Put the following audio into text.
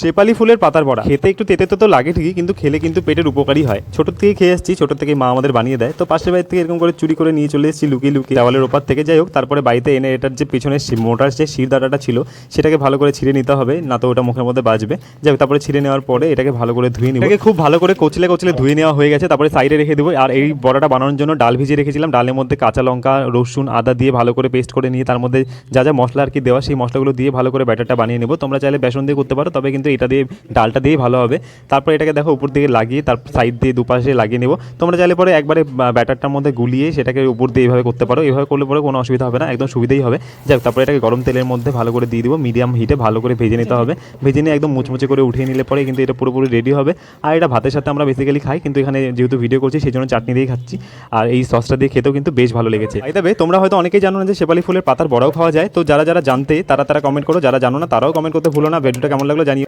শেপালি ফুলের পাতার বড়া খেতে একটু তেতে তো লাগে ঠিকই, কিন্তু খেলে কিন্তু পেটের উপকারী হয়। ছোট থেকে খেয়ে আসছি, ছোট থেকে মা আমাদের বানিয়ে দেয়। তো পাশের বাড়ি থেকে এরকম করে চুরি করে নিয়ে চলে এসেছি লুকিয়ে লুকিয়ে দেওয়ালের ওপার থেকে। যাই হোক, তারপরে বাড়িতে এনে এটার যে পেছনের মোটার যে শিরদাঁড়াটা ছিল সেটাকে ভালো করে ছিঁড়ে নিতে হবে, না তো ওটা মুখের মধ্যে বাজবে। যাই হোক, তারপরে ছিঁড়ে নেওয়ার পরে এটাকে ভালো করে ধুয়ে নিব। এটাকে খুব ভালো করে কচলে কচলে ধুয়ে নেওয়া হয়ে গেছে, তারপরে সাইডে রেখে দেবো। আর এই বড়াটা বানানোর জন্য ডাল ভিজিয়ে রেখেছিলাম। ডালের মধ্যে কাঁচা লঙ্কা, রসুন, আদা দিয়ে ভালো করে পেস্ট করে নিয়ে তার মধ্যে যা যা মশলা আর কি দেওয়া সেই মশলাগুলো দিয়ে ভালো করে ব্যাটারটা বানিয়ে নেব। তোমরা চাইলে বেসন দিয়ে করতে পারো, তবে কিন্তু এটা দিয়ে ডালটা দিয়েই ভালো হবে। তারপরে এটাকে দেখো উপর দিকে লাগিয়ে তার সাইড দিয়ে দুপাশে লাগিয়ে নেব। তোমরা চাইলে পরে একবারে ব্যাটারটার মধ্যে গুলিয়ে সেটাকে উপর দিয়ে এইভাবে করতে পারো। এইভাবে করলে পরে কোনো অসুবিধা হবে না, একদম সুবিধাই হবে। যাই হোক, তারপরে এটাকে গরম তেলের মধ্যে ভালো করে দিয়ে দিব। মিডিয়াম হিটে ভালো করে ভেজে নিতে হবে। ভেজে নিয়ে একদম মুচমুচে করে উঠিয়ে নিলে পরে কিন্তু এটা পুরোপুরি রেডি হবে। আর এটা ভাতের সাথে আমরা বেসিক্যালি খাই, কিন্তু এখানে যেহেতু ভিডিও করছি সেই জন্য চাটনি দিয়ে খাচ্ছি। আর এই সসটা দিয়ে খেতেও কিন্তু বেশ ভালো লেগেছে। তবে তোমরা হয়তো অনেকেই জানো না যে শেপালি ফুলের পাতার বড়াও খাওয়া যায়। তো যারা যারা জানতে তারা কমেন্ট করো, যারা জানো না তারাও কমেন্ট করতে ভুলো না। ভিডিওটা কেমন লাগলো জানিও।